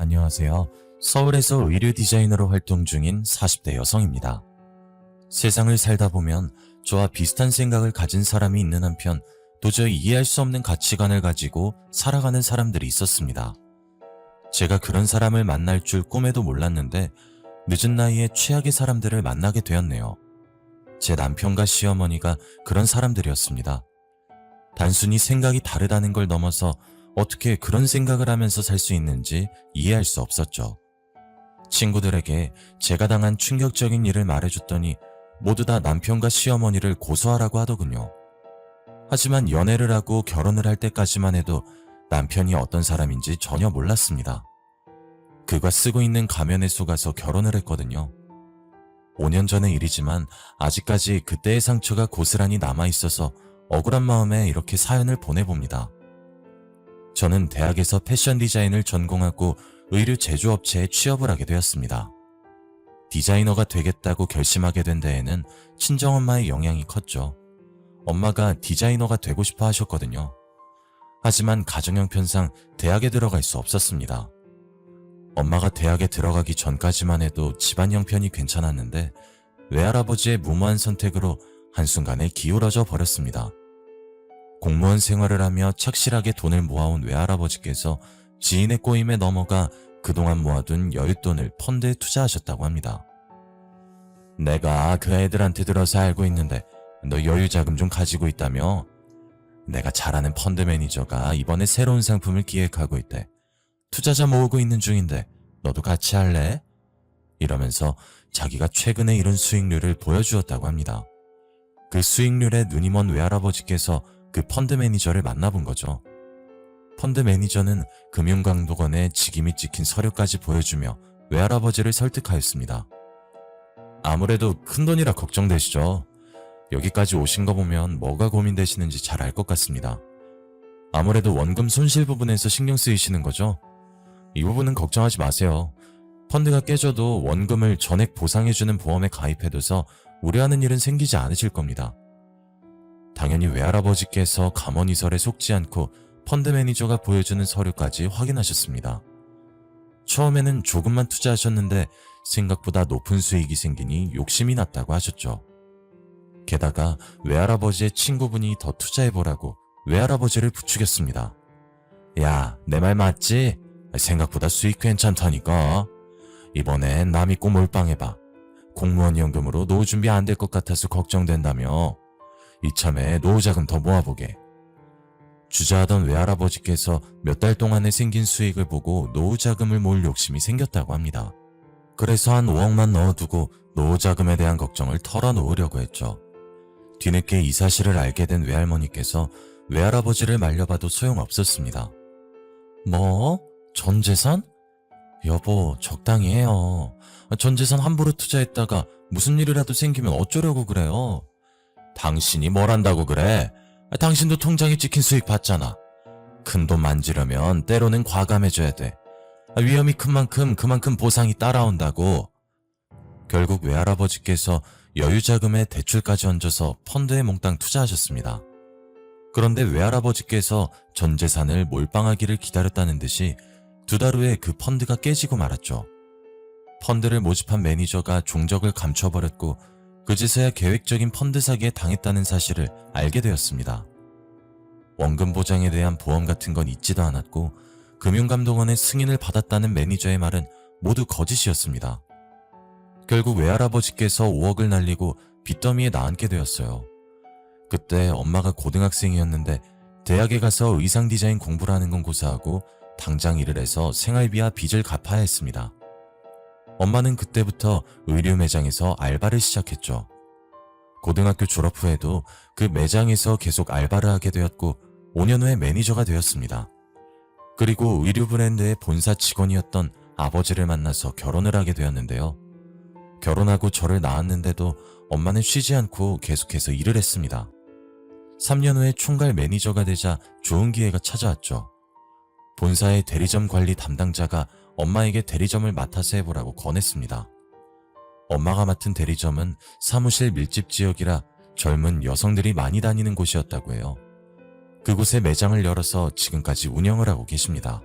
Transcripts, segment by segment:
안녕하세요. 서울에서 의류 디자이너로 활동 중인 40대 여성입니다. 세상을 살다 보면 저와 비슷한 생각을 가진 사람이 있는 한편 도저히 이해할 수 없는 가치관을 가지고 살아가는 사람들이 있었습니다. 제가 그런 사람을 만날 줄 꿈에도 몰랐는데 늦은 나이에 최악의 사람들을 만나게 되었네요. 제 남편과 시어머니가 그런 사람들이었습니다. 단순히 생각이 다르다는 걸 넘어서 어떻게 그런 생각을 하면서 살 수 있는지 이해할 수 없었죠. 친구들에게 제가 당한 충격적인 일을 말해줬더니 모두 다 남편과 시어머니를 고소하라고 하더군요. 하지만 연애를 하고 결혼을 할 때까지만 해도 남편이 어떤 사람인지 전혀 몰랐습니다. 그가 쓰고 있는 가면에 속아서 결혼을 했거든요. 5년 전의 일이지만 아직까지 그때의 상처가 고스란히 남아있어서 억울한 마음에 이렇게 사연을 보내봅니다. 저는 대학에서 패션 디자인을 전공하고 의류 제조업체에 취업을 하게 되었습니다. 디자이너가 되겠다고 결심하게 된 데에는 친정엄마의 영향이 컸죠. 엄마가 디자이너가 되고 싶어 하셨거든요. 하지만 가정 형편상 대학에 들어갈 수 없었습니다. 엄마가 대학에 들어가기 전까지만 해도 집안 형편이 괜찮았는데 외할아버지의 무모한 선택으로 한순간에 기울어져 버렸습니다. 공무원 생활을 하며 착실하게 돈을 모아온 외할아버지께서 지인의 꼬임에 넘어가 그동안 모아둔 여윳돈을 펀드에 투자하셨다고 합니다. 내가 그 애들한테 들어서 알고 있는데 너 여유자금 좀 가지고 있다며? 내가 잘 아는 펀드 매니저가 이번에 새로운 상품을 기획하고 있대. 투자자 모으고 있는 중인데 너도 같이 할래? 이러면서 자기가 최근에 이룬 수익률을 보여주었다고 합니다. 그 수익률에 눈이 먼 외할아버지께서 그 펀드 매니저를 만나본 거죠. 펀드 매니저는 금융감독원에 직임이 찍힌 서류까지 보여주며 외할아버지를 설득하였습니다. 아무래도 큰돈이라 걱정되시죠? 여기까지 오신 거 보면 뭐가 고민되시는지 잘 알 것 같습니다. 아무래도 원금 손실 부분에서 신경 쓰이시는 거죠? 이 부분은 걱정하지 마세요. 펀드가 깨져도 원금을 전액 보상해주는 보험에 가입해둬서 우려하는 일은 생기지 않으실 겁니다. 당연히 외할아버지께서 감언이설에 속지 않고 펀드 매니저가 보여주는 서류까지 확인하셨습니다. 처음에는 조금만 투자하셨는데 생각보다 높은 수익이 생기니 욕심이 났다고 하셨죠. 게다가 외할아버지의 친구분이 더 투자해보라고 외할아버지를 부추겼습니다. 야, 내 말 맞지? 생각보다 수익 괜찮다니까. 이번엔 남 믿고 몰빵해봐. 공무원 연금으로 노후 준비 안 될 것 같아서 걱정된다며. 이참에 노후자금 더 모아보게. 주저하던 외할아버지께서 몇 달 동안에 생긴 수익을 보고 노후자금을 모을 욕심이 생겼다고 합니다. 그래서 한 5억만 넣어두고 노후자금에 대한 걱정을 털어놓으려고 했죠. 뒤늦게 이 사실을 알게 된 외할머니께서 외할아버지를 말려봐도 소용없었습니다. 뭐? 전재산? 여보, 적당히 해요. 전재산 함부로 투자했다가 무슨 일이라도 생기면 어쩌려고 그래요? 당신이 뭘 한다고 그래? 당신도 통장에 찍힌 수익 받잖아. 큰돈 만지려면 때로는 과감해져야 돼. 위험이 큰 만큼 그만큼 보상이 따라온다고. 결국 외할아버지께서 여유자금에 대출까지 얹어서 펀드에 몽땅 투자하셨습니다. 그런데 외할아버지께서 전 재산을 몰빵하기를 기다렸다는 듯이 2달 후에 그 펀드가 깨지고 말았죠. 펀드를 모집한 매니저가 종적을 감춰버렸고 그제서야 계획적인 펀드 사기에 당했다는 사실을 알게 되었습니다. 원금 보장에 대한 보험 같은 건 있지도 않았고 금융감독원의 승인을 받았다는 매니저의 말은 모두 거짓이었습니다. 결국 외할아버지께서 5억을 날리고 빚더미에 나앉게 되었어요. 그때 엄마가 고등학생이었는데 대학에 가서 의상 디자인 공부를 하는 건 고사하고 당장 일을 해서 생활비와 빚을 갚아야 했습니다. 엄마는 그때부터 의류 매장에서 알바를 시작했죠. 고등학교 졸업 후에도 그 매장에서 계속 알바를 하게 되었고 5년 후에 매니저가 되었습니다. 그리고 의류 브랜드의 본사 직원이었던 아버지를 만나서 결혼을 하게 되었는데요. 결혼하고 저를 낳았는데도 엄마는 쉬지 않고 계속해서 일을 했습니다. 3년 후에 총괄 매니저가 되자 좋은 기회가 찾아왔죠. 본사의 대리점 관리 담당자가 엄마에게 대리점을 맡아서 해보라고 권했습니다. 엄마가 맡은 대리점은 사무실 밀집 지역이라 젊은 여성들이 많이 다니는 곳이었다고 해요. 그곳에 매장을 열어서 지금까지 운영을 하고 계십니다.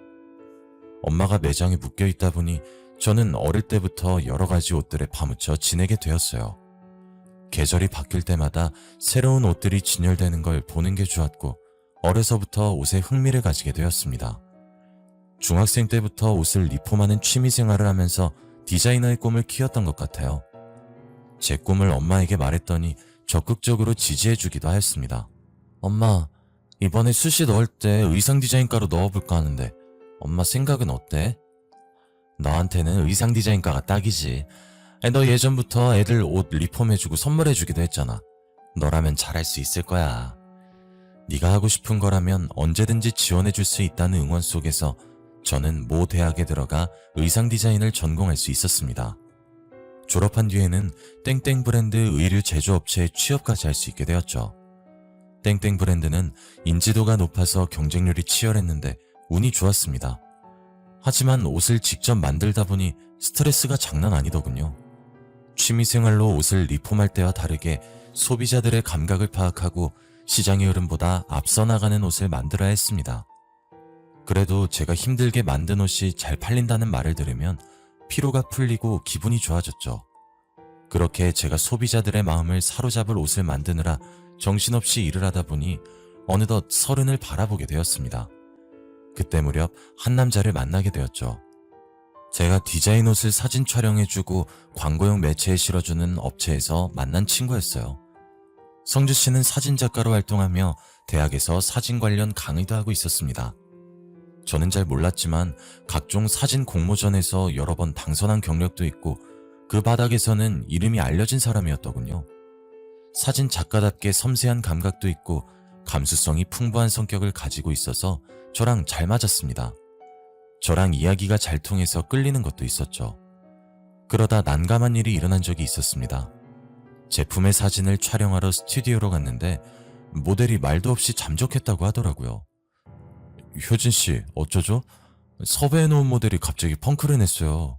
엄마가 매장에 묶여 있다 보니 저는 어릴 때부터 여러 가지 옷들에 파묻혀 지내게 되었어요. 계절이 바뀔 때마다 새로운 옷들이 진열되는 걸 보는 게 좋았고 어려서부터 옷에 흥미를 가지게 되었습니다. 중학생 때부터 옷을 리폼하는 취미 생활을 하면서 디자이너의 꿈을 키웠던 것 같아요. 제 꿈을 엄마에게 말했더니 적극적으로 지지해주기도 하였습니다. 엄마, 이번에 수시 넣을 때 의상 디자인과로 넣어볼까 하는데 엄마 생각은 어때? 너한테는 의상 디자인과가 딱이지. 너 예전부터 애들 옷 리폼해주고 선물해주기도 했잖아. 너라면 잘할 수 있을 거야. 네가 하고 싶은 거라면 언제든지 지원해줄 수 있다는 응원 속에서 저는 모 대학에 들어가 의상 디자인을 전공할 수 있었습니다. 졸업한 뒤에는 땡땡 브랜드 의류 제조업체에 취업까지 할 수 있게 되었죠. 땡땡 브랜드는 인지도가 높아서 경쟁률이 치열했는데 운이 좋았습니다. 하지만 옷을 직접 만들다 보니 스트레스가 장난 아니더군요. 취미생활로 옷을 리폼할 때와 다르게 소비자들의 감각을 파악하고 시장의 흐름보다 앞서 나가는 옷을 만들어야 했습니다. 그래도 제가 힘들게 만든 옷이 잘 팔린다는 말을 들으면 피로가 풀리고 기분이 좋아졌죠. 그렇게 제가 소비자들의 마음을 사로잡을 옷을 만드느라 정신없이 일을 하다 보니 어느덧 30을 바라보게 되었습니다. 그때 무렵 한 남자를 만나게 되었죠. 제가 디자인 옷을 사진 촬영해주고 광고용 매체에 실어주는 업체에서 만난 친구였어요. 성주 씨는 사진작가로 활동하며 대학에서 사진 관련 강의도 하고 있었습니다. 저는 잘 몰랐지만 각종 사진 공모전에서 여러 번 당선한 경력도 있고 그 바닥에서는 이름이 알려진 사람이었더군요. 사진 작가답게 섬세한 감각도 있고 감수성이 풍부한 성격을 가지고 있어서 저랑 잘 맞았습니다. 저랑 이야기가 잘 통해서 끌리는 것도 있었죠. 그러다 난감한 일이 일어난 적이 있었습니다. 제품의 사진을 촬영하러 스튜디오로 갔는데 모델이 말도 없이 잠적했다고 하더라고요. 효진씨, 어쩌죠? 섭외해놓은 모델이 갑자기 펑크를 냈어요.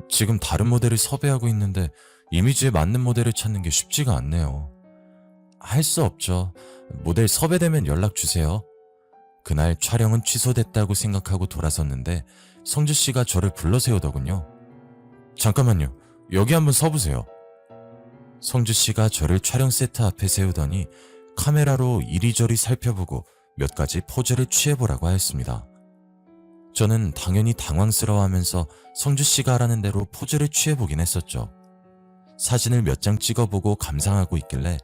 지금 다른 모델을 섭외하고 있는데 이미지에 맞는 모델을 찾는 게 쉽지가 않네요. 할 수 없죠. 모델 섭외되면 연락주세요. 그날 촬영은 취소됐다고 생각하고 돌아섰는데 성주씨가 저를 불러세우더군요. 잠깐만요. 여기 한번 서보세요. 성주씨가 저를 촬영 세트 앞에 세우더니 카메라로 이리저리 살펴보고 몇 가지 포즈를 취해보라고 하였습니다. 저는 당연히 당황스러워하면서 성주씨가 하라는 대로 포즈를 취해보긴 했었죠. 사진을 몇 장 찍어보고 감상하고 있길래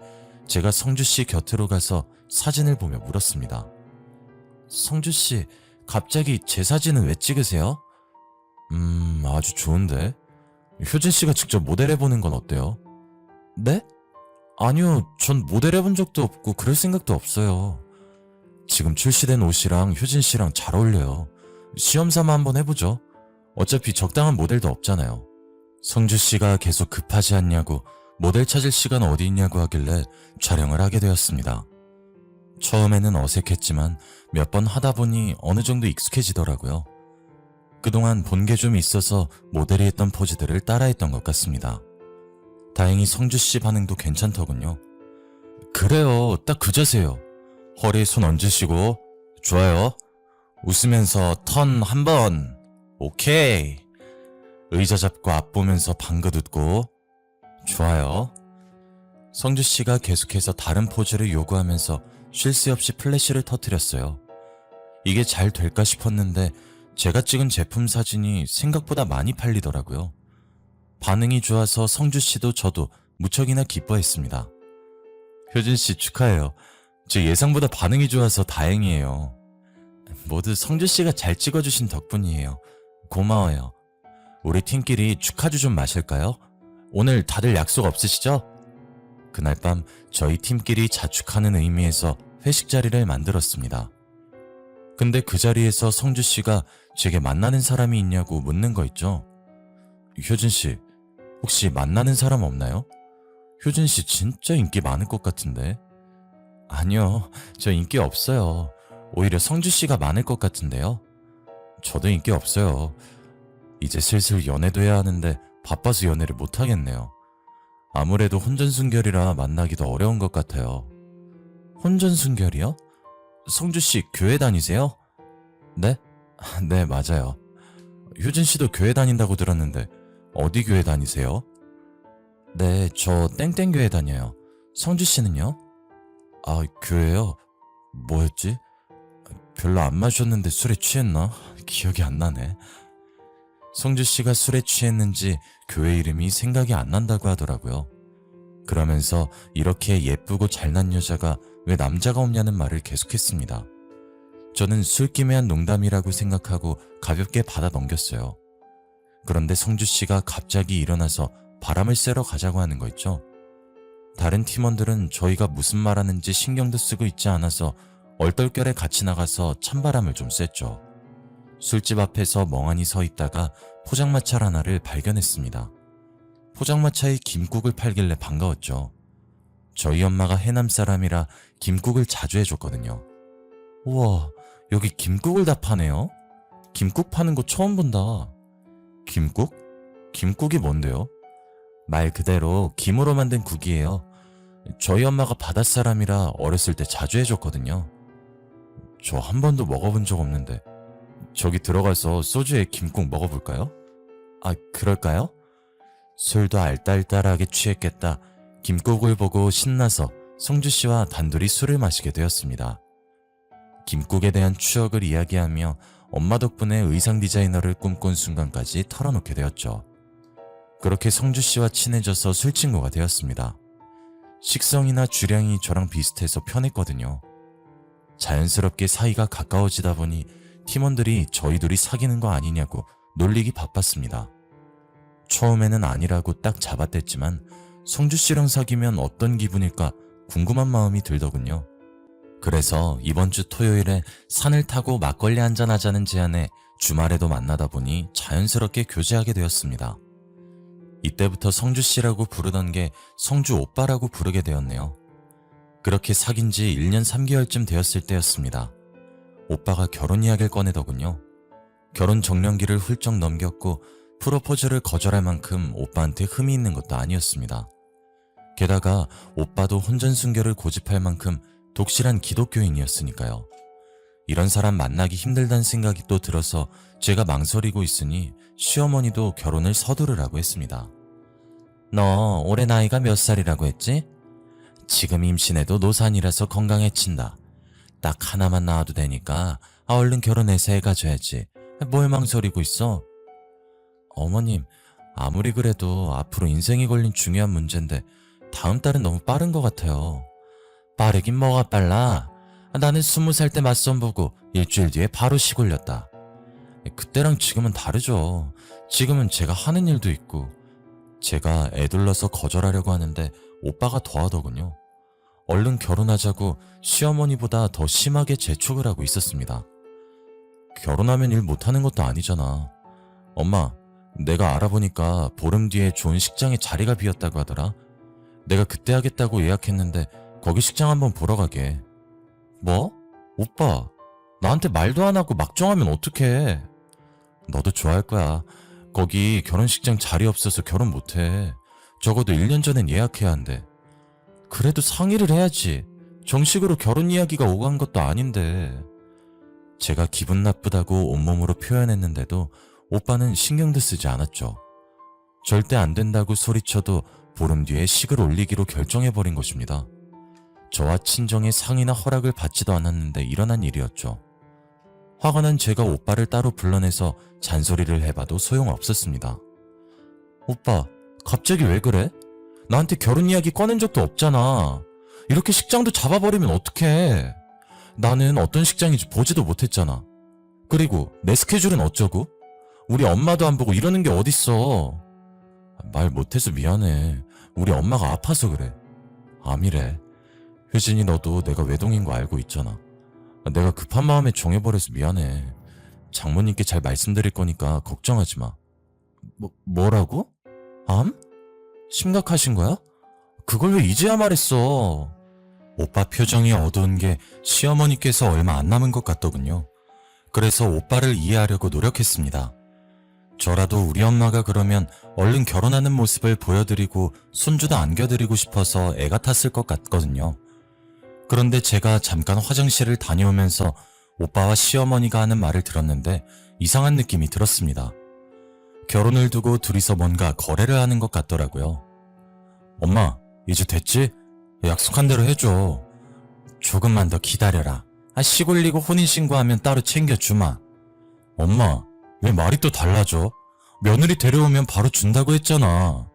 제가 성주씨 곁으로 가서 사진을 보며 물었습니다. 성주씨, 갑자기 제 사진은 왜 찍으세요? 아주 좋은데. 효진씨가 직접 모델해보는 건 어때요? 네? 아니요, 전 모델해본 적도 없고 그럴 생각도 없어요. 지금 출시된 옷이랑 효진씨랑 잘 어울려요. 시험삼아 한번 해보죠. 어차피 적당한 모델도 없잖아요. 성주씨가 계속 급하지 않냐고 모델 찾을 시간 어디 있냐고 하길래 촬영을 하게 되었습니다. 처음에는 어색했지만 몇 번 하다 보니 어느 정도 익숙해지더라고요. 그동안 본 게 좀 있어서 모델이 했던 포즈들을 따라했던 것 같습니다. 다행히 성주씨 반응도 괜찮더군요. 그래요, 딱 그 자세요. 허리에 손 얹으시고, 좋아요. 웃으면서 턴 한 번. 오케이. 의자 잡고 앞 보면서 방긋 웃고. 좋아요. 성주씨가 계속해서 다른 포즈를 요구하면서 쉴 새 없이 플래시를 터뜨렸어요. 이게 잘 될까 싶었는데 제가 찍은 제품 사진이 생각보다 많이 팔리더라고요. 반응이 좋아서 성주씨도 저도 무척이나 기뻐했습니다. 효진씨 축하해요. 제 예상보다 반응이 좋아서 다행이에요. 모두 성주씨가 잘 찍어주신 덕분이에요. 고마워요. 우리 팀끼리 축하주 좀 마실까요? 오늘 다들 약속 없으시죠? 그날 밤 저희 팀끼리 자축하는 의미에서 회식 자리를 만들었습니다. 근데 그 자리에서 성주씨가 제게 만나는 사람이 있냐고 묻는 거 있죠? 효진씨, 혹시 만나는 사람 없나요? 효진씨 진짜 인기 많을 것 같은데. 아니요, 저 인기 없어요. 오히려 성주씨가 많을 것 같은데요. 저도 인기 없어요. 이제 슬슬 연애도 해야 하는데 바빠서 연애를 못하겠네요. 아무래도 혼전순결이라 만나기도 어려운 것 같아요. 혼전순결이요? 성주씨 교회 다니세요? 네? 네, 맞아요. 효진 씨도 교회 다닌다고 들었는데 어디 교회 다니세요? 네, 저 땡땡교회 다녀요. 성주 씨는요? 아, 교회요? 뭐였지? 별로 안 마셨는데 술에 취했나? 기억이 안 나네. 성주 씨가 술에 취했는지 교회 이름이 생각이 안 난다고 하더라고요. 그러면서 이렇게 예쁘고 잘난 여자가 왜 남자가 없냐는 말을 계속했습니다. 저는 술김에 한 농담이라고 생각하고 가볍게 받아 넘겼어요. 그런데 성주 씨가 갑자기 일어나서 바람을 쐬러 가자고 하는 거 있죠? 다른 팀원들은 저희가 무슨 말하는지 신경도 쓰고 있지 않아서 얼떨결에 같이 나가서 찬바람을 좀 쐈죠. 술집 앞에서 멍하니 서 있다가 포장마차 하나를 발견했습니다. 포장마차에 김국을 팔길래 반가웠죠. 저희 엄마가 해남 사람이라 김국을 자주 해줬거든요. 우와, 여기 김국을 다 파네요? 김국 파는 거 처음 본다. 김국? 김국이 뭔데요? 말 그대로 김으로 만든 국이에요. 저희 엄마가 바닷사람이라 어렸을 때 자주 해줬거든요. 저 한 번도 먹어본 적 없는데 저기 들어가서 소주에 김국 먹어볼까요? 아, 그럴까요? 술도 알딸딸하게 취했겠다. 김국을 보고 신나서 성주씨와 단둘이 술을 마시게 되었습니다. 김국에 대한 추억을 이야기하며 엄마 덕분에 의상 디자이너를 꿈꾼 순간까지 털어놓게 되었죠. 그렇게 성주씨와 친해져서 술친구가 되었습니다. 식성이나 주량이 저랑 비슷해서 편했거든요. 자연스럽게 사이가 가까워지다 보니 팀원들이 저희 둘이 사귀는 거 아니냐고 놀리기 바빴습니다. 처음에는 아니라고 딱 잡아댔지만 성주씨랑 사귀면 어떤 기분일까 궁금한 마음이 들더군요. 그래서 이번 주 토요일에 산을 타고 막걸리 한잔하자는 제안에 주말에도 만나다 보니 자연스럽게 교제하게 되었습니다. 이때부터 성주씨라고 부르던 게 성주 오빠라고 부르게 되었네요. 그렇게 사귄 지 1년 3개월쯤 되었을 때였습니다. 오빠가 결혼 이야기를 꺼내더군요. 결혼 정년기를 훌쩍 넘겼고 프로포즈를 거절할 만큼 오빠한테 흠이 있는 것도 아니었습니다. 게다가 오빠도 혼전순결을 고집할 만큼 독실한 기독교인이었으니까요. 이런 사람 만나기 힘들다는 생각이 또 들어서 제가 망설이고 있으니 시어머니도 결혼을 서두르라고 했습니다. 너 올해 나이가 몇 살이라고 했지? 지금 임신해도 노산이라서 건강해친다. 딱 하나만 낳아도 되니까 얼른 결혼해서 애 가져야지. 뭘 망설이고 있어? 어머님, 아무리 그래도 앞으로 인생이 걸린 중요한 문제인데 다음 달은 너무 빠른 것 같아요. 빠르긴 뭐가 빨라? 나는 20살 때 맞선 보고 일주일 뒤에 바로 시골렸다. 그때랑 지금은 다르죠. 지금은 제가 하는 일도 있고. 제가 애둘러서 거절하려고 하는데 오빠가 더하더군요. 얼른 결혼하자고 시어머니보다 더 심하게 재촉을 하고 있었습니다. 결혼하면 일 못하는 것도 아니잖아. 엄마, 내가 알아보니까 보름 뒤에 좋은 식장에 자리가 비었다고 하더라. 내가 그때 하겠다고 예약했는데 거기 식장 한번 보러 가게. 뭐? 오빠, 나한테 말도 안 하고 막 정하면 어떡해. 너도 좋아할 거야. 거기 결혼식장 자리 없어서 결혼 못해. 적어도 1년 전엔 예약해야 한대. 그래도 상의를 해야지. 정식으로 결혼 이야기가 오간 것도 아닌데. 제가 기분 나쁘다고 온몸으로 표현했는데도 오빠는 신경도 쓰지 않았죠. 절대 안 된다고 소리쳐도 보름 뒤에 식을 올리기로 결정해버린 것입니다. 저와 친정의 상의나 허락을 받지도 않았는데 일어난 일이었죠. 화가 난 제가 오빠를 따로 불러내서 잔소리를 해봐도 소용없었습니다. 오빠, 갑자기 왜 그래? 나한테 결혼 이야기 꺼낸 적도 없잖아. 이렇게 식장도 잡아버리면 어떡해. 나는 어떤 식장인지 보지도 못했잖아. 그리고 내 스케줄은 어쩌고? 우리 엄마도 안 보고 이러는 게 어딨어. 말 못해서 미안해. 우리 엄마가 아파서 그래. 암이래. 효진이, 너도 내가 외동인 거 알고 있잖아. 내가 급한 마음에 정해버려서 미안해. 장모님께 잘 말씀드릴 거니까 걱정하지 마. 뭐라고? 암? 심각하신 거야? 그걸 왜 이제야 말했어? 오빠 표정이 어두운 게 시어머니께서 얼마 안 남은 것 같더군요. 그래서 오빠를 이해하려고 노력했습니다. 저라도 우리 엄마가 그러면 얼른 결혼하는 모습을 보여드리고 손주도 안겨드리고 싶어서 애가 탔을 것 같거든요. 그런데 제가 잠깐 화장실을 다녀오면서 오빠와 시어머니가 하는 말을 들었는데 이상한 느낌이 들었습니다. 결혼을 두고 둘이서 뭔가 거래를 하는 것 같더라고요. 엄마, 이제 됐지? 약속한 대로 해줘. 조금만 더 기다려라. 씨 올리고 혼인신고하면 따로 챙겨주마. 엄마, 왜 말이 또 달라져? 며느리 데려오면 바로 준다고 했잖아.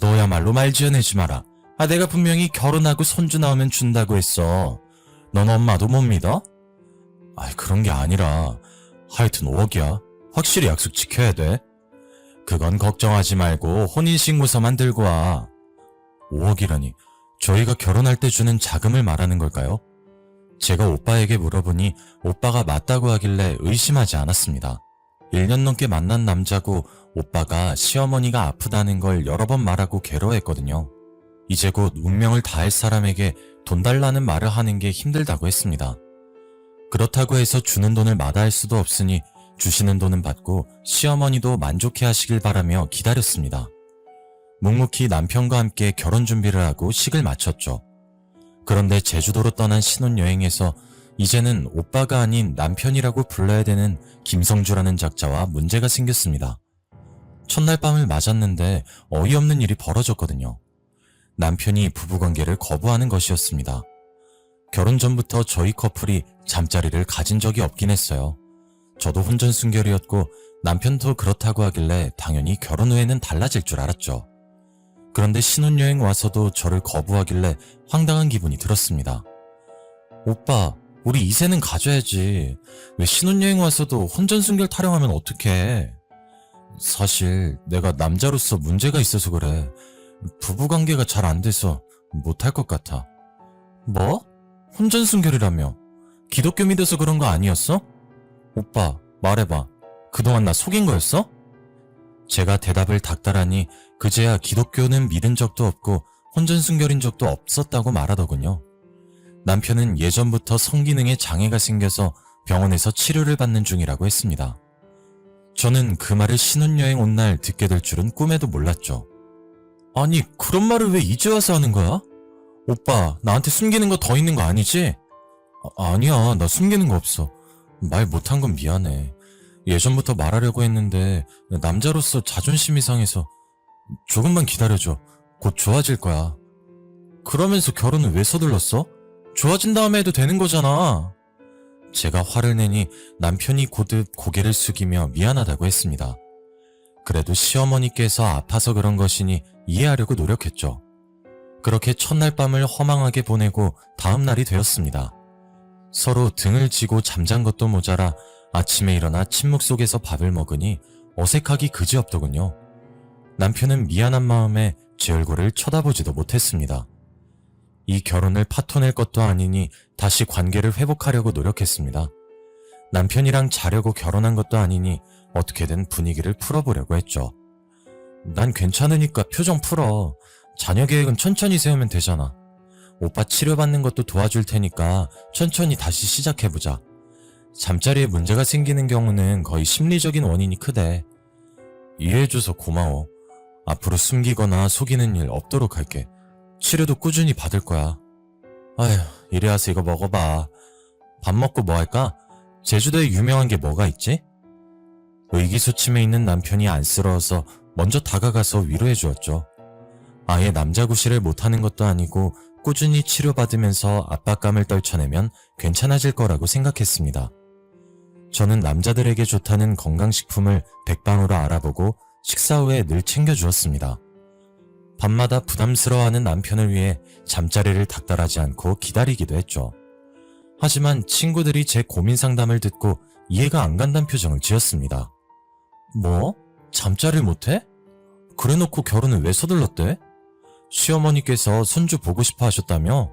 너야말로 말 지어내지 마라. 내가 분명히 결혼하고 손주 나오면 준다고 했어. 넌 엄마도 못 믿어? 그런 게 아니라 하여튼 5억이야. 확실히 약속 지켜야 돼. 그건 걱정하지 말고 혼인신고서만 들고 와. 5억이라니 저희가 결혼할 때 주는 자금을 말하는 걸까요? 제가 오빠에게 물어보니 오빠가 맞다고 하길래 의심하지 않았습니다. 1년 넘게 만난 남자고 오빠가 시어머니가 아프다는 걸 여러 번 말하고 괴로워했거든요. 이제 곧 운명을 다할 사람에게 돈 달라는 말을 하는 게 힘들다고 했습니다. 그렇다고 해서 주는 돈을 마다할 수도 없으니 주시는 돈은 받고 시어머니도 만족해 하시길 바라며 기다렸습니다. 묵묵히 남편과 함께 결혼 준비를 하고 식을 마쳤죠. 그런데 제주도로 떠난 신혼여행에서 이제는 오빠가 아닌 남편이라고 불러야 되는 김성주라는 작자와 문제가 생겼습니다. 첫날 밤을 맞았는데 어이없는 일이 벌어졌거든요. 남편이 부부관계를 거부하는 것이었습니다. 결혼 전부터 저희 커플이 잠자리를 가진 적이 없긴 했어요. 저도 혼전순결이었고 남편도 그렇다고 하길래 당연히 결혼 후에는 달라질 줄 알았죠. 그런데 신혼여행 와서도 저를 거부하길래 황당한 기분이 들었습니다. 오빠, 우리 이세는 가져야지. 왜 신혼여행 와서도 혼전순결 타령하면 어떡해. 사실 내가 남자로서 문제가 있어서 그래. 부부관계가 잘 안 돼서 못할 것 같아. 뭐? 혼전순결이라며? 기독교 믿어서 그런 거 아니었어? 오빠, 말해봐. 그동안 나 속인 거였어? 제가 대답을 닥달하니 그제야 기독교는 믿은 적도 없고 혼전순결인 적도 없었다고 말하더군요. 남편은 예전부터 성기능에 장애가 생겨서 병원에서 치료를 받는 중이라고 했습니다. 저는 그 말을 신혼여행 온 날 듣게 될 줄은 꿈에도 몰랐죠. 아니, 그런 말을 왜 이제 와서 하는 거야? 오빠, 나한테 숨기는 거 더 있는 거 아니지? 아니야, 나 숨기는 거 없어. 말 못한 건 미안해. 예전부터 말하려고 했는데 남자로서 자존심이 상해서. 조금만 기다려줘. 곧 좋아질 거야. 그러면서 결혼을 왜 서둘렀어? 좋아진 다음에 해도 되는 거잖아. 제가 화를 내니 남편이 고듭 고개를 숙이며 미안하다고 했습니다. 그래도 시어머니께서 아파서 그런 것이니 이해하려고 노력했죠. 그렇게 첫날 밤을 허망하게 보내고 다음 날이 되었습니다. 서로 등을 지고 잠잔 것도 모자라 아침에 일어나 침묵 속에서 밥을 먹으니 어색하기 그지없더군요. 남편은 미안한 마음에 제 얼굴을 쳐다보지도 못했습니다. 이 결혼을 파토낼 것도 아니니 다시 관계를 회복하려고 노력했습니다. 남편이랑 자려고 결혼한 것도 아니니 어떻게든 분위기를 풀어보려고 했죠. 난 괜찮으니까 표정 풀어. 자녀 계획은 천천히 세우면 되잖아. 오빠 치료받는 것도 도와줄 테니까 천천히 다시 시작해보자. 잠자리에 문제가 생기는 경우는 거의 심리적인 원인이 크대. 이해해줘서 고마워. 앞으로 숨기거나 속이는 일 없도록 할게. 치료도 꾸준히 받을 거야. 아휴, 이리 와서 이거 먹어봐. 밥 먹고 뭐 할까? 제주도에 유명한 게 뭐가 있지? 의기소침해 있는 남편이 안쓰러워서 먼저 다가가서 위로해 주었죠. 아예 남자구실을 못하는 것도 아니고 꾸준히 치료받으면서 압박감을 떨쳐내면 괜찮아질 거라고 생각했습니다. 저는 남자들에게 좋다는 건강식품을 백방으로 알아보고 식사 후에 늘 챙겨주었습니다. 밤마다 부담스러워하는 남편을 위해 잠자리를 닥달하지 않고 기다리기도 했죠. 하지만 친구들이 제 고민 상담을 듣고 이해가 안 간다는 표정을 지었습니다. 뭐? 잠자리를 못해? 그래놓고 결혼을 왜 서둘렀대? 시어머니께서 손주 보고 싶어 하셨다며?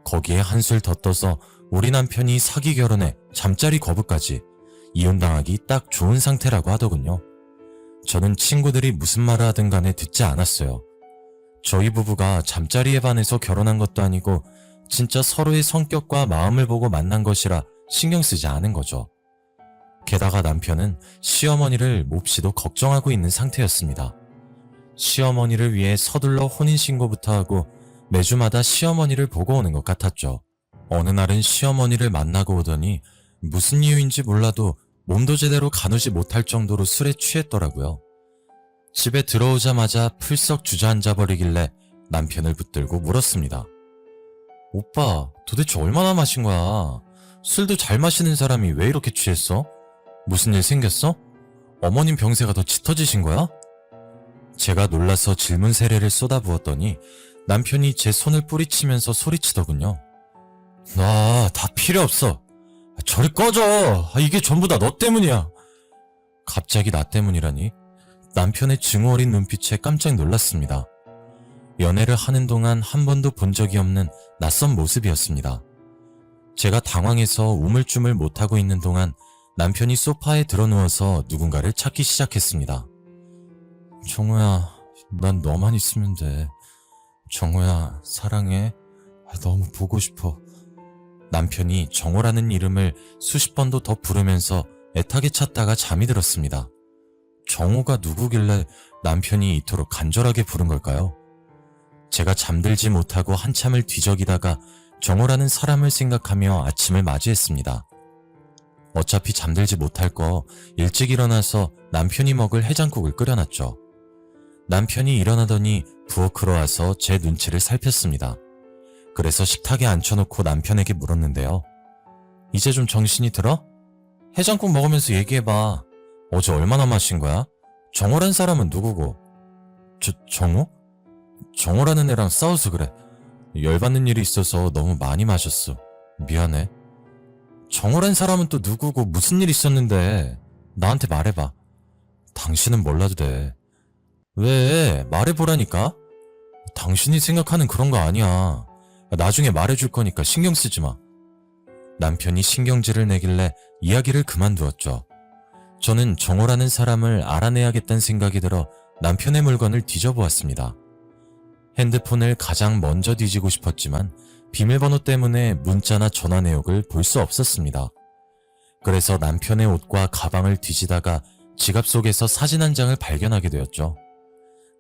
거기에 한술 더 떠서 우리 남편이 사기 결혼에 잠자리 거부까지 이혼당하기 딱 좋은 상태라고 하더군요. 저는 친구들이 무슨 말을 하든 간에 듣지 않았어요. 저희 부부가 잠자리에 반해서 결혼한 것도 아니고 진짜 서로의 성격과 마음을 보고 만난 것이라 신경 쓰지 않은 거죠. 게다가 남편은 시어머니를 몹시도 걱정하고 있는 상태였습니다. 시어머니를 위해 서둘러 혼인신고부터 하고 매주마다 시어머니를 보고 오는 것 같았죠. 어느 날은 시어머니를 만나고 오더니 무슨 이유인지 몰라도 몸도 제대로 가누지 못할 정도로 술에 취했더라고요. 집에 들어오자마자 풀썩 주저앉아 버리길래 남편을 붙들고 물었습니다. 오빠, 도대체 얼마나 마신 거야? 술도 잘 마시는 사람이 왜 이렇게 취했어? 무슨 일 생겼어? 어머님 병세가 더 짙어지신 거야? 제가 놀라서 질문 세례를 쏟아부었더니 남편이 제 손을 뿌리치면서 소리치더군요. 다 필요 없어. 저리 꺼져. 이게 전부 다 너 때문이야. 갑자기 나 때문이라니? 남편의 증오 어린 눈빛에 깜짝 놀랐습니다. 연애를 하는 동안 한 번도 본 적이 없는 낯선 모습이었습니다. 제가 당황해서 우물쭈물 못하고 있는 동안 남편이 소파에 드러누워서 누군가를 찾기 시작했습니다. 정우야, 난 너만 있으면 돼. 정우야, 사랑해. 너무 보고 싶어. 남편이 정우라는 이름을 수십 번도 더 부르면서 애타게 찾다가 잠이 들었습니다. 정우가 누구길래 남편이 이토록 간절하게 부른 걸까요? 제가 잠들지 못하고 한참을 뒤적이다가 정우라는 사람을 생각하며 아침을 맞이했습니다. 어차피 잠들지 못할 거 일찍 일어나서 남편이 먹을 해장국을 끓여놨죠. 남편이 일어나더니 부엌으로 와서 제 눈치를 살폈습니다. 그래서 식탁에 앉혀놓고 남편에게 물었는데요. 이제 좀 정신이 들어? 해장국 먹으면서 얘기해봐. 어제 얼마나 마신 거야? 정호란 사람은 누구고? 정호? 정호라는 애랑 싸워서 그래. 열받는 일이 있어서 너무 많이 마셨어. 미안해. 정호란 사람은 또 누구고 무슨 일 있었는데? 나한테 말해봐. 당신은 몰라도 돼. 왜? 말해보라니까? 당신이 생각하는 그런 거 아니야. 나중에 말해줄 거니까 신경 쓰지 마. 남편이 신경질을 내길래 이야기를 그만두었죠. 저는 정호라는 사람을 알아내야겠다는 생각이 들어 남편의 물건을 뒤져보았습니다. 핸드폰을 가장 먼저 뒤지고 싶었지만 비밀번호 때문에 문자나 전화 내역을 볼 수 없었습니다. 그래서 남편의 옷과 가방을 뒤지다가 지갑 속에서 사진 한 장을 발견하게 되었죠.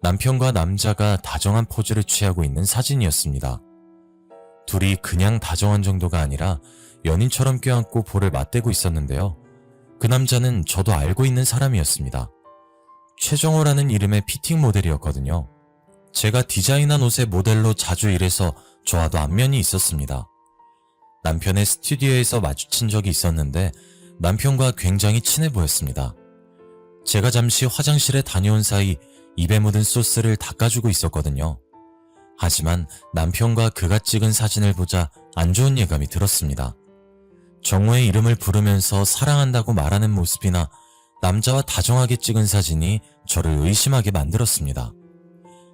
남편과 남자가 다정한 포즈를 취하고 있는 사진이었습니다. 둘이 그냥 다정한 정도가 아니라 연인처럼 껴안고 볼을 맞대고 있었는데요. 그 남자는 저도 알고 있는 사람이었습니다. 최정호라는 이름의 피팅 모델이었거든요. 제가 디자인한 옷의 모델로 자주 일해서 저와도 안면이 있었습니다. 남편의 스튜디오에서 마주친 적이 있었는데 남편과 굉장히 친해 보였습니다. 제가 잠시 화장실에 다녀온 사이 입에 묻은 소스를 닦아주고 있었거든요. 하지만 남편과 그가 찍은 사진을 보자 안 좋은 예감이 들었습니다. 정호의 이름을 부르면서 사랑한다고 말하는 모습이나 남자와 다정하게 찍은 사진이 저를 의심하게 만들었습니다.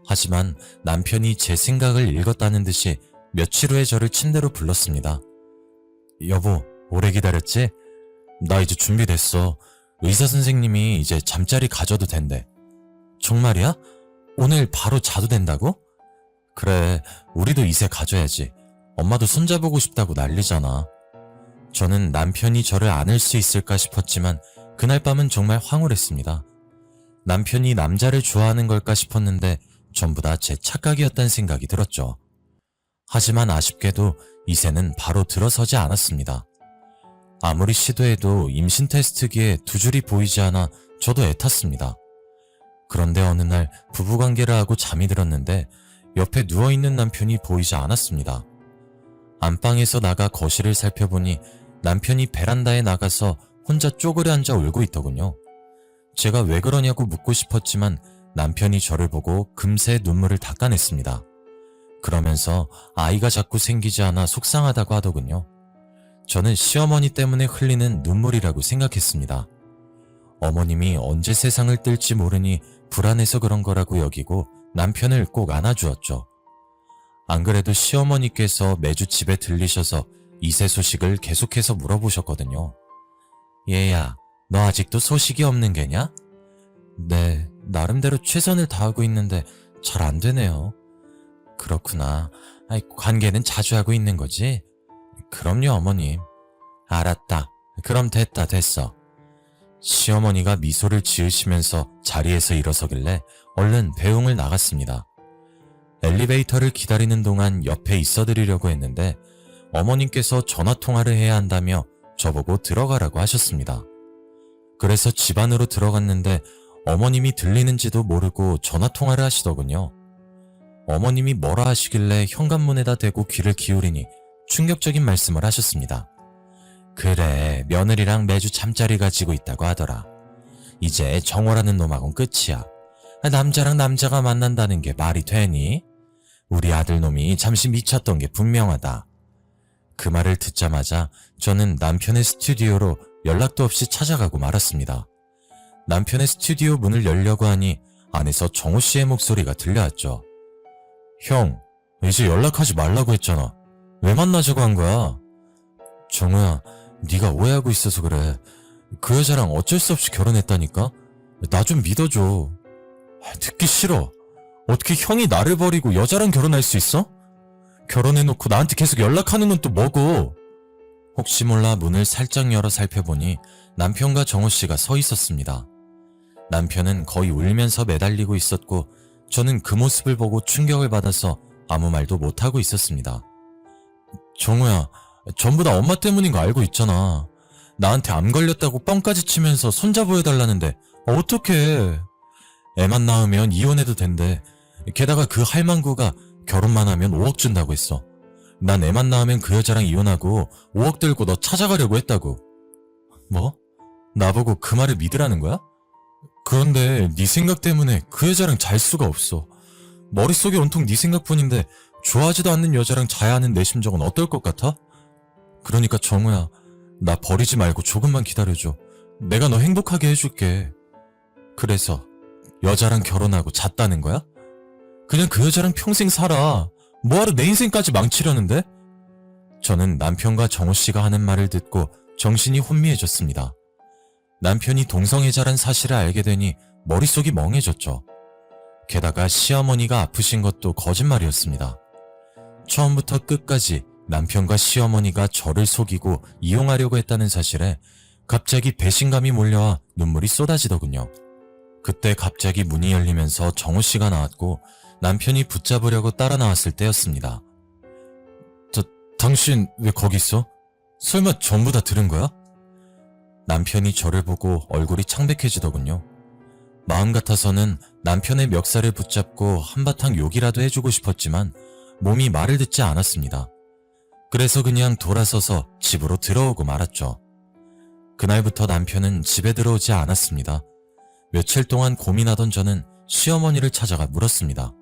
하지만 남편이 제 생각을 읽었다는 듯이 며칠 후에 저를 침대로 불렀습니다. 여보, 오래 기다렸지? 나 이제 준비됐어. 의사 선생님이 이제 잠자리 가져도 된대. 정말이야? 오늘 바로 자도 된다고? 그래, 우리도 이제 가져야지. 엄마도 손잡고 싶다고 난리잖아. 저는 남편이 저를 안을 수 있을까 싶었지만 그날 밤은 정말 황홀했습니다. 남편이 남자를 좋아하는 걸까 싶었는데 전부 다 제 착각이었다는 생각이 들었죠. 하지만 아쉽게도 이새는 바로 들어서지 않았습니다. 아무리 시도해도 임신 테스트기에 두 줄이 보이지 않아 저도 애탔습니다. 그런데 어느 날 부부관계를 하고 잠이 들었는데 옆에 누워있는 남편이 보이지 않았습니다. 안방에서 나가 거실을 살펴보니 남편이 베란다에 나가서 혼자 쪼그려 앉아 울고 있더군요. 제가 왜 그러냐고 묻고 싶었지만 남편이 저를 보고 금세 눈물을 닦아냈습니다. 그러면서 아이가 자꾸 생기지 않아 속상하다고 하더군요. 저는 시어머니 때문에 흘리는 눈물이라고 생각했습니다. 어머님이 언제 세상을 뜰지 모르니 불안해서 그런 거라고 여기고 남편을 꼭 안아주었죠. 안 그래도 시어머니께서 매주 집에 들리셔서 이세 소식을 계속해서 물어보셨거든요. 얘야, 너 아직도 소식이 없는 게냐? 네, 나름대로 최선을 다하고 있는데 잘 안 되네요. 그렇구나. 관계는 자주 하고 있는 거지? 그럼요, 어머님. 알았다. 그럼 됐어. 시어머니가 미소를 지으시면서 자리에서 일어서길래 얼른 배웅을 나갔습니다. 엘리베이터를 기다리는 동안 옆에 있어드리려고 했는데 어머님께서 전화통화를 해야 한다며 저보고 들어가라고 하셨습니다. 그래서 집 안으로 들어갔는데 어머님이 들리는지도 모르고 전화통화를 하시더군요. 어머님이 뭐라 하시길래 현관문에다 대고 귀를 기울이니 충격적인 말씀을 하셨습니다. 그래, 며느리랑 매주 잠자리 가지고 있다고 하더라. 이제 정호라는 놈하고는 끝이야. 남자랑 남자가 만난다는 게 말이 되니? 우리 아들놈이 잠시 미쳤던 게 분명하다. 그 말을 듣자마자 저는 남편의 스튜디오로 연락도 없이 찾아가고 말았습니다. 남편의 스튜디오 문을 열려고 하니 안에서 정호 씨의 목소리가 들려왔죠. 형, 이제 연락하지 말라고 했잖아. 왜 만나자고 한 거야? 정호야, 네가 오해하고 있어서 그래. 그 여자랑 어쩔 수 없이 결혼했다니까? 나 좀 믿어줘. 듣기 싫어. 어떻게 형이 나를 버리고 여자랑 결혼할 수 있어? 결혼해놓고 나한테 계속 연락하는 건 또 뭐고? 혹시 몰라 문을 살짝 열어 살펴보니 남편과 정호 씨가 서 있었습니다. 남편은 거의 울면서 매달리고 있었고 저는 그 모습을 보고 충격을 받아서 아무 말도 못하고 있었습니다. 정호야, 전부 다 엄마 때문인 거 알고 있잖아. 나한테 암 걸렸다고 뻥까지 치면서 손잡아 해달라는데 어떡해. 애만 낳으면 이혼해도 된대. 게다가 그 할망구가 결혼만 하면 5억 준다고 했어. 난 애만 낳으면 그 여자랑 이혼하고 5억 들고 너 찾아가려고 했다고. 뭐? 나보고 그 말을 믿으라는 거야? 그런데 네 생각 때문에 그 여자랑 잘 수가 없어. 머릿속에 온통 네 생각뿐인데 좋아하지도 않는 여자랑 자야 하는 내 심정은 어떨 것 같아? 그러니까 정우야, 나 버리지 말고 조금만 기다려줘. 내가 너 행복하게 해줄게. 그래서 여자랑 결혼하고 잤다는 거야? 그냥 그 여자랑 평생 살아. 뭐하러 내 인생까지 망치려는데? 저는 남편과 정우씨가 하는 말을 듣고 정신이 혼미해졌습니다. 남편이 동성애자란 사실을 알게 되니 머릿속이 멍해졌죠. 게다가 시어머니가 아프신 것도 거짓말이었습니다. 처음부터 끝까지 남편과 시어머니가 저를 속이고 이용하려고 했다는 사실에 갑자기 배신감이 몰려와 눈물이 쏟아지더군요. 그때 갑자기 문이 열리면서 정우씨가 나왔고 남편이 붙잡으려고 따라 나왔을 때였습니다. 당신 왜 거기 있어? 설마 전부 다 들은 거야? 남편이 저를 보고 얼굴이 창백해지더군요. 마음 같아서는 남편의 멱살을 붙잡고 한바탕 욕이라도 해주고 싶었지만 몸이 말을 듣지 않았습니다. 그래서 그냥 돌아서서 집으로 들어오고 말았죠. 그날부터 남편은 집에 들어오지 않았습니다. 며칠 동안 고민하던 저는 시어머니를 찾아가 물었습니다.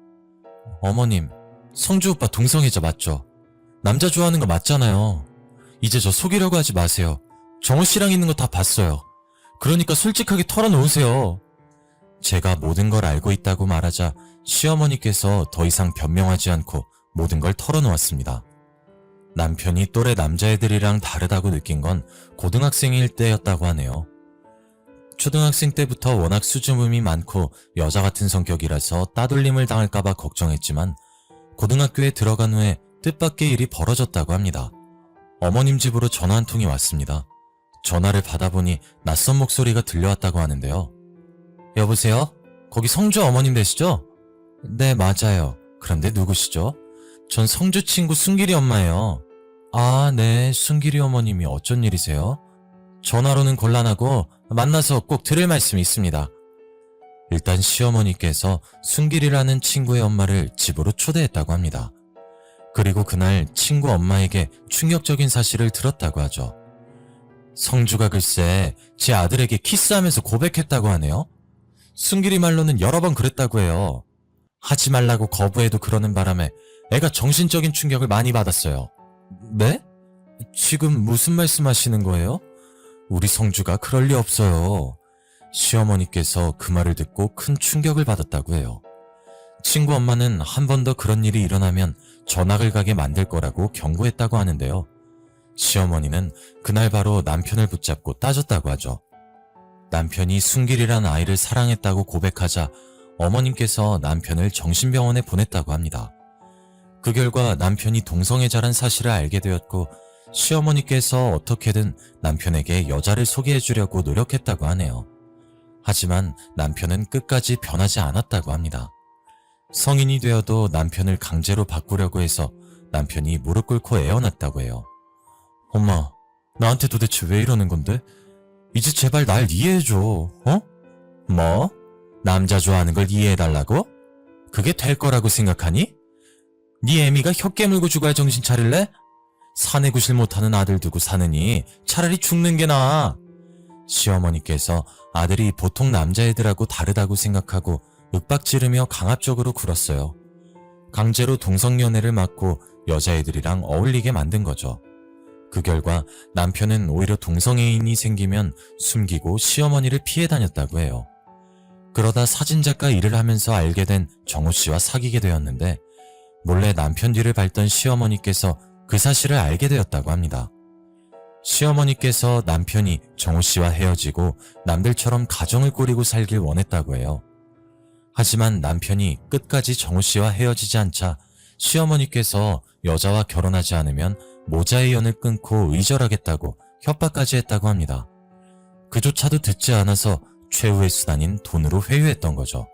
어머님, 성주 오빠 동성애자 맞죠? 남자 좋아하는 거 맞잖아요. 이제 저 속이려고 하지 마세요. 정호 씨랑 있는 거 다 봤어요. 그러니까 솔직하게 털어놓으세요. 제가 모든 걸 알고 있다고 말하자 시어머니께서 더 이상 변명하지 않고 모든 걸 털어놓았습니다. 남편이 또래 남자애들이랑 다르다고 느낀 건 고등학생일 때였다고 하네요. 초등학생 때부터 워낙 수줍음이 많고 여자 같은 성격이라서 따돌림을 당할까봐 걱정했지만 고등학교에 들어간 후에 뜻밖의 일이 벌어졌다고 합니다. 어머님 집으로 전화 한 통이 왔습니다. 전화를 받아보니 낯선 목소리가 들려왔다고 하는데요. 여보세요? 거기 성주 어머님 되시죠? 네, 맞아요. 그런데 누구시죠? 전 성주 친구 순길이 엄마예요. 아, 네, 순길이 어머님이 어쩐 일이세요? 전화로는 곤란하고 만나서 꼭 드릴 말씀이 있습니다. 일단 시어머니께서 순길이라는 친구의 엄마를 집으로 초대했다고 합니다. 그리고 그날 친구 엄마에게 충격적인 사실을 들었다고 하죠. 성주가 글쎄 제 아들에게 키스하면서 고백했다고 하네요. 순길이 말로는 여러 번 그랬다고 해요. 하지 말라고 거부해도 그러는 바람에 애가 정신적인 충격을 많이 받았어요. 네? 지금 무슨 말씀하시는 거예요? 우리 성주가 그럴 리 없어요. 시어머니께서 그 말을 듣고 큰 충격을 받았다고 해요. 친구 엄마는 한 번 더 그런 일이 일어나면 전학을 가게 만들 거라고 경고했다고 하는데요. 시어머니는 그날 바로 남편을 붙잡고 따졌다고 하죠. 남편이 순길이란 아이를 사랑했다고 고백하자 어머님께서 남편을 정신병원에 보냈다고 합니다. 그 결과 남편이 동성애자란 사실을 알게 되었고 시어머니께서 어떻게든 남편에게 여자를 소개해주려고 노력했다고 하네요. 하지만 남편은 끝까지 변하지 않았다고 합니다. 성인이 되어도 남편을 강제로 바꾸려고 해서 남편이 무릎 꿇고 애어났다고 해요. 엄마, 나한테 도대체 왜 이러는 건데? 이제 제발 날 이해해줘, 어? 뭐? 남자 좋아하는 걸 이해해달라고? 그게 될 거라고 생각하니? 네 애미가 혀 깨물고 죽어야 정신 차릴래? 사내 구실 못하는 아들 두고 사느니 차라리 죽는 게 나아. 시어머니께서 아들이 보통 남자애들하고 다르다고 생각하고 윽박지르며 강압적으로 굴었어요. 강제로 동성연애를 막고 여자애들이랑 어울리게 만든 거죠. 그 결과 남편은 오히려 동성애인이 생기면 숨기고 시어머니를 피해 다녔다고 해요. 그러다 사진작가 일을 하면서 알게 된 정호 씨와 사귀게 되었는데 몰래 남편 뒤를 밟던 시어머니께서 그 사실을 알게 되었다고 합니다. 시어머니께서 남편이 정호 씨와 헤어지고 남들처럼 가정을 꾸리고 살길 원했다고 해요. 하지만 남편이 끝까지 정호 씨와 헤어지지 않자 시어머니께서 여자와 결혼하지 않으면 모자의 연을 끊고 의절하겠다고 협박까지 했다고 합니다. 그조차도 듣지 않아서 최후의 수단인 돈으로 회유했던 거죠.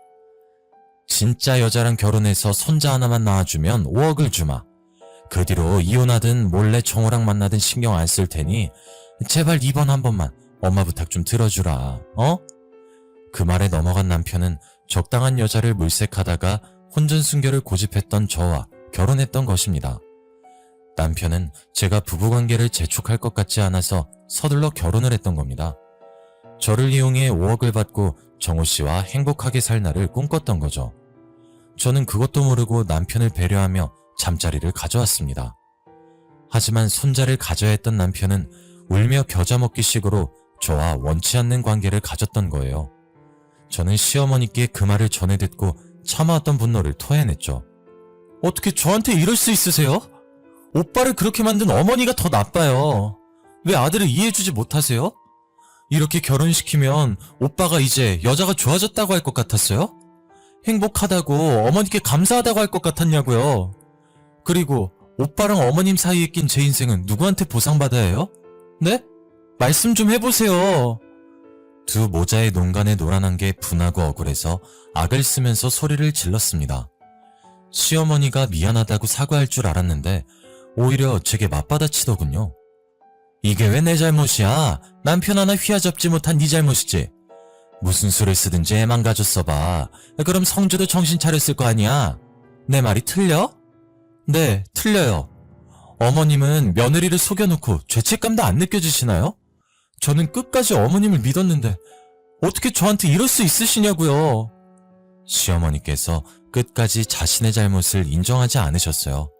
진짜 여자랑 결혼해서 손자 하나만 낳아주면 5억을 주마. 그 뒤로 이혼하든 몰래 정호랑 만나든 신경 안 쓸 테니 제발 이번 한 번만 엄마 부탁 좀 들어주라. 어? 그 말에 넘어간 남편은 적당한 여자를 물색하다가 혼전순결을 고집했던 저와 결혼했던 것입니다. 남편은 제가 부부관계를 재촉할 것 같지 않아서 서둘러 결혼을 했던 겁니다. 저를 이용해 5억을 받고 정호 씨와 행복하게 살 날을 꿈꿨던 거죠. 저는 그것도 모르고 남편을 배려하며 잠자리를 가져왔습니다. 하지만 손자를 가져야 했던 남편은 울며 겨자 먹기 식으로 저와 원치 않는 관계를 가졌던 거예요. 저는 시어머니께 그 말을 전해 듣고 참아왔던 분노를 토해냈죠. 어떻게 저한테 이럴 수 있으세요? 오빠를 그렇게 만든 어머니가 더 나빠요. 왜 아들을 이해해주지 못하세요? 이렇게 결혼시키면 오빠가 이제 여자가 좋아졌다고 할 것 같았어요? 행복하다고 어머니께 감사하다고 할 것 같았냐고요. 그리고 오빠랑 어머님 사이에 낀 제 인생은 누구한테 보상받아야 해요? 네? 말씀 좀 해보세요. 두 모자의 농간에 놀아난 게 분하고 억울해서 악을 쓰면서 소리를 질렀습니다. 시어머니가 미안하다고 사과할 줄 알았는데 오히려 제게 맞받아치더군요. 이게 왜 내 잘못이야? 남편 하나 휘어잡지 못한 네 잘못이지. 무슨 수를 쓰든지 애만 가졌어 봐. 그럼 성주도 정신 차렸을 거 아니야? 내 말이 틀려? 네, 틀려요. 어머님은 며느리를 속여놓고 죄책감도 안 느껴지시나요? 저는 끝까지 어머님을 믿었는데 어떻게 저한테 이럴 수 있으시냐고요. 시어머니께서 끝까지 자신의 잘못을 인정하지 않으셨어요.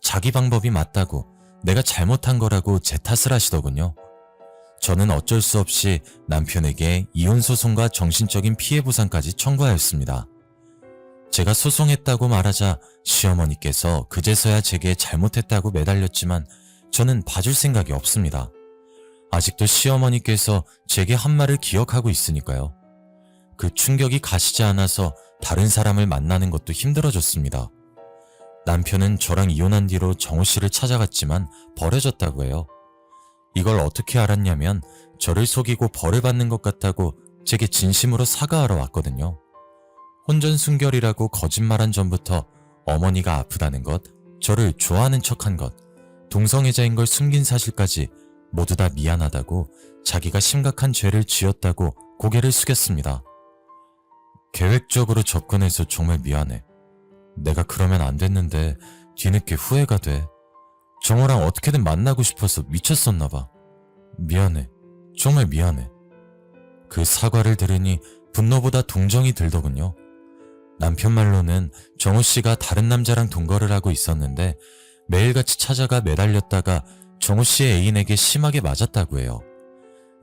자기 방법이 맞다고 내가 잘못한 거라고 제 탓을 하시더군요. 저는 어쩔 수 없이 남편에게 이혼소송과 정신적인 피해보상까지 청구하였습니다. 제가 소송했다고 말하자 시어머니께서 그제서야 제게 잘못했다고 매달렸지만 저는 봐줄 생각이 없습니다. 아직도 시어머니께서 제게 한 말을 기억하고 있으니까요. 그 충격이 가시지 않아서 다른 사람을 만나는 것도 힘들어졌습니다. 남편은 저랑 이혼한 뒤로 정호 씨를 찾아갔지만 버려졌다고 해요. 이걸 어떻게 알았냐면 저를 속이고 벌을 받는 것 같다고 제게 진심으로 사과하러 왔거든요. 혼전순결이라고 거짓말한 전부터 어머니가 아프다는 것, 저를 좋아하는 척한 것, 동성애자인 걸 숨긴 사실까지 모두 다 미안하다고 자기가 심각한 죄를 지었다고 고개를 숙였습니다. 계획적으로 접근해서 정말 미안해. 내가 그러면 안 됐는데 뒤늦게 후회가 돼. 정호랑 어떻게든 만나고 싶어서 미쳤었나 봐. 미안해. 정말 미안해. 그 사과를 들으니 분노보다 동정이 들더군요. 남편 말로는 정호 씨가 다른 남자랑 동거를 하고 있었는데 매일같이 찾아가 매달렸다가 정호 씨의 애인에게 심하게 맞았다고 해요.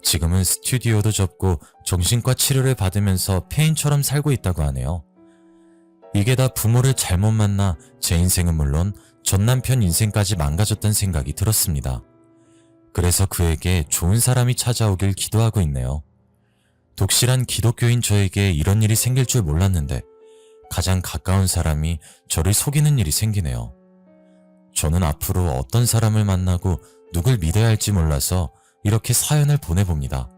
지금은 스튜디오도 접고 정신과 치료를 받으면서 폐인처럼 살고 있다고 하네요. 이게 다 부모를 잘못 만나 제 인생은 물론 전 남편 인생까지 망가졌던 생각이 들었습니다. 그래서 그에게 좋은 사람이 찾아오길 기도하고 있네요. 독실한 기독교인 저에게 이런 일이 생길 줄 몰랐는데 가장 가까운 사람이 저를 속이는 일이 생기네요. 저는 앞으로 어떤 사람을 만나고 누굴 믿어야 할지 몰라서 이렇게 사연을 보내봅니다.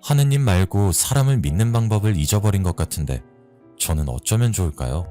하느님 말고 사람을 믿는 방법을 잊어버린 것 같은데 저는 어쩌면 좋을까요?